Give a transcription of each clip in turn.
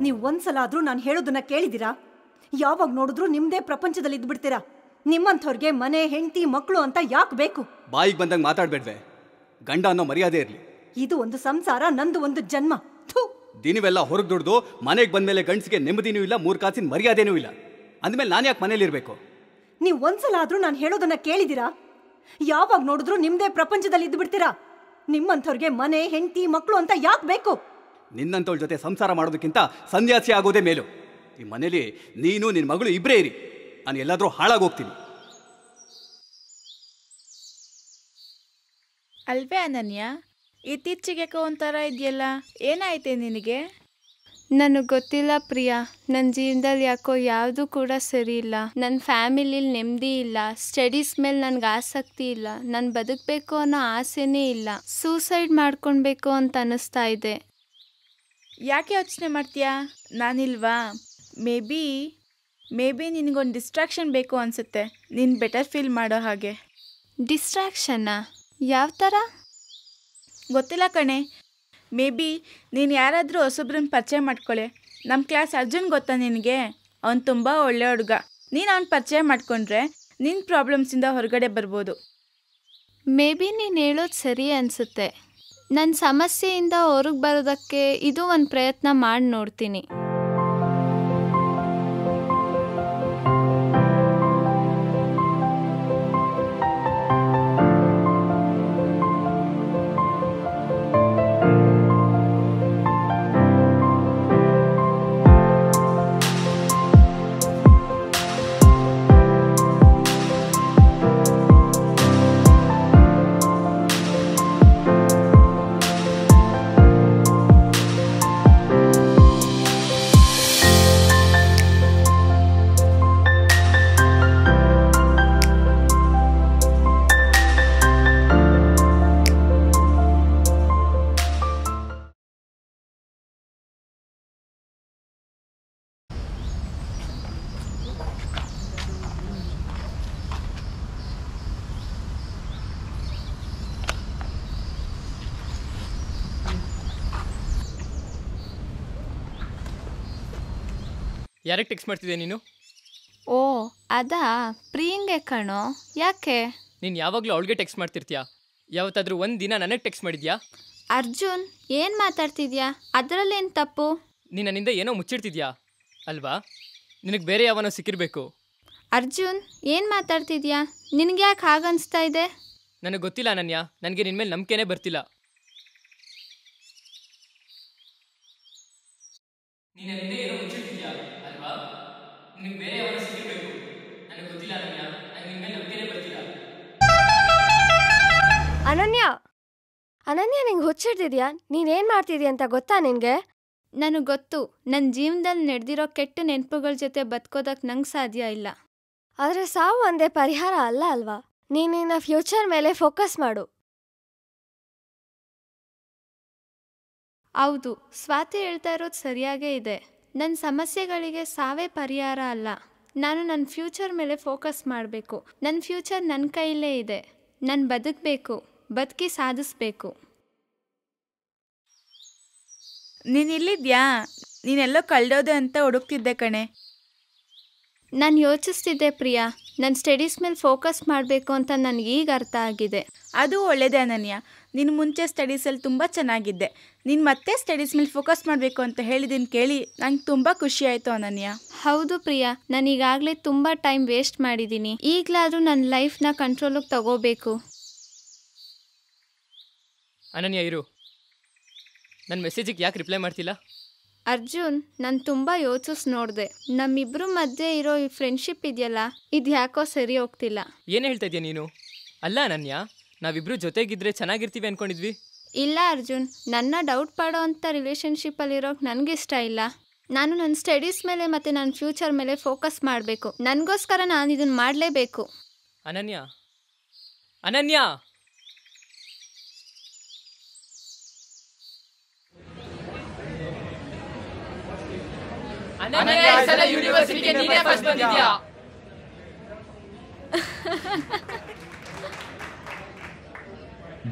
ನೀವು ಒಂದ್ಸಲ ಆದ್ರೂ ನಾನು ಹೇಳೋದನ್ನ ಕೇಳಿದಿರಾ? ಯಾವಾಗ ನೋಡಿದ್ರು ನಿಮ್ದೇ ಪ್ರಪಂಚದಲ್ಲಿ ಇದ್ಬಿಡ್ತೀರಾ. ನಿಮ್ಮಂಥವ್ರಿಗೆ ಮನೆ, ಹೆಂಡತಿ, ಮಕ್ಕಳು ಅಂತ ಯಾಕೆ ಬೇಕು? ಬಾಯಿಗೆ ಬಂದಂಗೆ ಮಾತಾಡ್ಬೇಡ್ವೆ. ಗಂಡ ಅನ್ನೋ ಮರ್ಯಾದೆ ಇರಲಿ. ಇದು ಒಂದು ಸಂಸಾರ, ನಂದು ಒಂದು ಜನ್ಮ. ದಿನವೆಲ್ಲ ಹೊರಗೆ ದುಡ್ದು ಮನೆಗೆ ಬಂದ್ಮೇಲೆ ಗಂಡಸಿಗೆ ನೆಮ್ಮದಿನೂ ಇಲ್ಲ, 3 ಕಾಸಿನ ಮರ್ಯಾದೆನೂ ಇಲ್ಲ. ಅಂದಮೇಲೆ ನಾನು ಯಾಕೆ ಮನೇಲಿ ಇರಬೇಕು? ನೀವು ಒಂದ್ಸಲ ಆದ್ರೂ ನಾನು ಹೇಳೋದನ್ನ ಕೇಳಿದಿರಾ? ಯಾವಾಗ ನೋಡಿದ್ರು ನಿಮ್ದೇ ಪ್ರಪಂಚದಲ್ಲಿ ಇದ್ಬಿಡ್ತೀರಾ. ನಿಮ್ಮಂಥವ್ರಿಗೆ ಮನೆ, ಹೆಂಡತಿ, ಮಕ್ಕಳು ಅಂತ ಯಾಕೆ ಬೇಕು? ನಿನ್ನಂಥವ್ರ ಜೊತೆ ಸಂಸಾರ ಮಾಡೋದಕ್ಕಿಂತ ಸನ್ಯಾಸಿ ಆಗೋದೇ ಮೇಲು. ಈ ಮನೇಲಿ ನೀನು ನಿನ್ನ ಮಗಳು ಇಬ್ಬರೇ ಇರಿ. ನಾನು ಎಲ್ಲಾದರೂ ಹಾಳಾಗೋಗ್ತೀನಿ. ಅಲ್ವೇ ಅನನ್ಯ, ಇತ್ತೀಚೆಗೆ ಒಂಥರ ಇದೆಯಲ್ಲ, ಏನಾಯ್ತೆ ನಿನಗೆ? ನನಗೆ ಗೊತ್ತಿಲ್ಲ ಪ್ರಿಯಾ, ನನ್ನ ಜೀವನದಲ್ಲಿ ಯಾಕೋ ಯಾವುದು ಕೂಡ ಸರಿ ಇಲ್ಲ. ನನ್ನ ಫ್ಯಾಮಿಲಿಲಿ ನೆಮ್ಮದಿ ಇಲ್ಲ, ಸ್ಟಡೀಸ್ ಮೇಲೆ ನನಗೆ ಆಸಕ್ತಿ ಇಲ್ಲ, ನಾನು ಬದುಕಬೇಕು ಅನ್ನೋ ಆಸೆನೇ ಇಲ್ಲ. ಸೂಸೈಡ್ ಮಾಡ್ಕೊಳ್ಬೇಕು ಅಂತ ಅನ್ನಿಸ್ತಾ ಇದೆ. ಯಾಕೆ ಯೋಚನೆ ಮಾಡ್ತೀಯಾ? ನಾನಿಲ್ವಾ? ಮೇ ಬಿ ನಿನಗೊಂದು ಡಿಸ್ಟ್ರಾಕ್ಷನ್ ಬೇಕು ಅನಿಸುತ್ತೆ, ನೀನು ಬೆಟರ್ ಫೀಲ್ ಮಾಡೋ ಹಾಗೆ. ಡಿಸ್ಟ್ರಾಕ್ಷನ್ನಾ? ಯಾವ ಥರ? ಗೊತ್ತಿಲ್ಲ ಕಣೆ. ಮೇ ಬಿ ನೀನು ಯಾರಾದರೂ ಹೊಸೊಬ್ರನ್ನ ಪರಿಚಯ ಮಾಡ್ಕೊಳ್ಳೆ. ನಮ್ಮ ಕ್ಲಾಸ್ ಅರ್ಜುನ್ ಗೊತ್ತಾ ನಿನಗೆ? ಅವನು ತುಂಬ ಒಳ್ಳೆ ಹುಡುಗ. ನೀನು ಅವ್ನ ಪರಿಚಯ ಮಾಡಿಕೊಂಡ್ರೆ ನಿನ್ನ ಪ್ರಾಬ್ಲಮ್ಸಿಂದ ಹೊರಗಡೆ ಬರ್ಬೋದು. ಮೇ ಬಿ ನೀನು ಹೇಳೋದು ಸರಿ ಅನಿಸುತ್ತೆ. ನನ್ನ ಸಮಸ್ಯೆಯಿಂದ ಹೊರಗೆ ಬರೋದಕ್ಕೆ ಇದು ಒಂದು ಪ್ರಯತ್ನ ಮಾಡಿ ನೋಡ್ತೀನಿ. ಯಾರಿಗೆ ಟೆಕ್ಸ್ಟ್ ಮಾಡ್ತಿದ್ದೆ ನೀನು? ಓ ಅದಾ, ಪ್ರಿಯಂಗೆ ಕಣೋ. ಯಾಕೆ? ನೀನು ಯಾವಾಗಲೂ ಅವಳಿಗೆ ಟೆಕ್ಸ್ಟ್ ಮಾಡ್ತಿರ್ತೀಯಾ? ಯಾವತ್ತಾದರೂ ಒಂದು ದಿನ ನನಗೆ ಟೆಕ್ಸ್ಟ್ ಮಾಡಿದ್ಯಾ? ಅರ್ಜುನ್, ಏನು ಮಾತಾಡ್ತಿದ್ಯಾ? ಅದರಲ್ಲೇನು ತಪ್ಪು? ನೀನು ನನ್ನಿಂದ ಏನೋ ಮುಚ್ಚಿಡ್ತಿದ್ಯಾ ಅಲ್ವಾ? ನಿನಗೆ ಬೇರೆ ಯಾವನೋ ಸಿಕ್ಕಿರಬೇಕು. ಅರ್ಜುನ್, ಏನು ಮಾತಾಡ್ತಿದ್ಯಾ? ನಿನಗೆ ಯಾಕೆ ಹಾಗನ್ನಿಸ್ತಾ ಇದೆ? ನನಗೆ ಗೊತ್ತಿಲ್ಲ ಅನನ್ಯ, ನನಗೆ ನಿನ್ನ ಮೇಲೆ ನಂಬಿಕೆನೇ ಬರ್ತಿಲ್ಲ. ಅನನ್ಯ, ನಿಂಗೆ ಹುಚ್ಚಿಡ್ತಿದ್ಯಾ? ನೀನೇನು ಮಾಡ್ತಿದ್ಯಾ ಅಂತ ಗೊತ್ತಾ ನಿನಗೆ? ನನಗೆ ಗೊತ್ತು. ನನ್ನ ಜೀವನದಲ್ಲಿ ನಡೆದಿರೋ ಕೆಟ್ಟ ನೆನಪುಗಳ ಜೊತೆ ಬದುಕೋದಕ್ಕೆ ನಂಗೆ ಸಾಧ್ಯ ಇಲ್ಲ. ಆದರೆ ಸಾವು ಒಂದೇ ಪರಿಹಾರ ಅಲ್ಲ ಅಲ್ವಾ? ನೀನು ನಿನ್ನ ಫ್ಯೂಚರ್ ಮೇಲೆ ಫೋಕಸ್ ಮಾಡು. ಹೌದು, ಸ್ವಾತಿ ಹೇಳ್ತಾ ಇರೋದು ಸರಿಯಾಗೇ ಇದೆ. ನನ್ನ ಸಮಸ್ಯೆಗಳಿಗೆ ಸಾವೇ ಪರಿಹಾರ ಅಲ್ಲ. ನಾನು ನನ್ನ ಫ್ಯೂಚರ್ ಮೇಲೆ ಫೋಕಸ್ ಮಾಡಬೇಕು. ನನ್ನ ಫ್ಯೂಚರ್ ನನ್ನ ಕೈಯಲ್ಲೇ ಇದೆ. ನಾನು ಬದುಕಬೇಕು, ಬದುಕಿ ಸಾಧಿಸ್ಬೇಕು. ನೀನಿಲ್ಲಿದ್ಯಾ? ನೀನೆಲ್ಲೋ ಕಳೆದೋದೆ ಅಂತ ಹುಡುಕ್ತಿದ್ದೆ ಕಣೆ. ನಾನು ಯೋಚಿಸ್ತಿದ್ದೆ ಪ್ರಿಯಾ, ನನ್ನ ಸ್ಟಡೀಸ್ ಮೇಲೆ ಫೋಕಸ್ ಮಾಡಬೇಕು ಅಂತ ನನಗೀಗ ಅರ್ಥ ಆಗಿದೆ. ಅದು ಒಳ್ಳೆಯದೇ ಅನನ್ಯ. ನೀನು ಮುಂಚೆ ಸ್ಟಡೀಸಲ್ಲಿ ತುಂಬ ಚೆನ್ನಾಗಿದ್ದೆ. ನೀನು ಮತ್ತೆ ಸ್ಟಡೀಸ್ ಮೇಲೆ ಫೋಕಸ್ ಮಾಡಬೇಕು ಅಂತ ಹೇಳಿದ್ದೀನಿ ಕೇಳಿ ನಂಗೆ ತುಂಬ ಖುಷಿ ಆಯಿತು ಅನನ್ಯ. ಹೌದು ಪ್ರಿಯಾ, ನಾನು ಈಗಾಗಲೇ ತುಂಬ ಟೈಮ್ ವೇಸ್ಟ್ ಮಾಡಿದ್ದೀನಿ. ಈಗಲಾದರೂ ನನ್ನ ಲೈಫ್ನ ಕಂಟ್ರೋಲಿಗೆ ತಗೋಬೇಕು. ಅನನ್ಯ ಇರು, ನನ್ನ ಮೆಸೇಜಿಗೆ ಯಾಕೆ ರಿಪ್ಲೈ ಮಾಡ್ತಿಲ್ಲ? ಅರ್ಜುನ್, ನಾನು ತುಂಬ ಯೋಚಿಸಿ ನೋಡಿದೆ. ನಮ್ಮಿಬ್ಬರ ಮಧ್ಯೆ ಇರೋ ಈ ಫ್ರೆಂಡ್ಶಿಪ್ ಇದೆಯಲ್ಲ, ಇದು ಯಾಕೋ ಸರಿ ಹೋಗ್ತಿಲ್ಲ. ಏನು ಹೇಳ್ತಾ ಇದೆಯಾ ನೀನು? ಅಲ್ಲ ಅನನ್ಯ, ನಾವಿಬ್ಬರು ಜೊತೆಗಿದ್ರೆ ಚೆನ್ನಾಗಿರ್ತೀವಿ ಅಂದ್ಕೊಂಡಿದ್ವಿ. ಇಲ್ಲ ಅರ್ಜುನ್, ನನ್ನ ಡೌಟ್ ಪಡೋ ಅಂಥ ರಿಲೇಷನ್ಶಿಪ್ಪಲ್ಲಿರೋಕೆ ನನಗಿಷ್ಟ ಇಲ್ಲ. ನಾನು ನನ್ನ ಸ್ಟಡೀಸ್ ಮೇಲೆ ಮತ್ತು ನನ್ನ ಫ್ಯೂಚರ್ ಮೇಲೆ ಫೋಕಸ್ ಮಾಡಬೇಕು. ನನಗೋಸ್ಕರ ನಾನು ಇದನ್ನು ಮಾಡಲೇಬೇಕು. ಅನನ್ಯ, ಅನನ್ಯ, ಯೂನಿವರ್ಸಿಟಿಗೆ ನೀನೇ ಫಸ್ಟ್ ಬಂದಿದ್ಯಾ?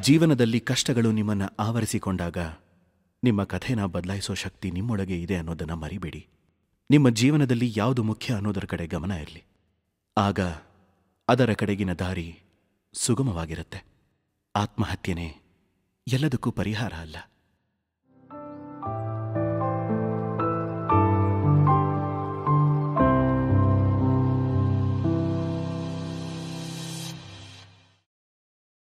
ಜೀವನದಲ್ಲಿ ಕಷ್ಟಗಳು ನಿಮ್ಮನ್ನು ಆವರಿಸಿಕೊಂಡಾಗ ನಿಮ್ಮ ಕಥೆನ ಬದಲಾಯಿಸೋ ಶಕ್ತಿ ನಿಮ್ಮೊಳಗೆ ಇದೆ ಅನ್ನೋದನ್ನು ಮರಿಬೇಡಿ. ನಿಮ್ಮ ಜೀವನದಲ್ಲಿ ಯಾವುದು ಮುಖ್ಯ ಅನ್ನೋದರ ಕಡೆ ಗಮನ ಇರಲಿ. ಆಗ ಅದರ ಕಡೆಗಿನ ದಾರಿ ಸುಗಮವಾಗಿರುತ್ತೆ. ಆತ್ಮಹತ್ಯೆನೇ ಎಲ್ಲದಕ್ಕೂ ಪರಿಹಾರ ಅಲ್ಲ.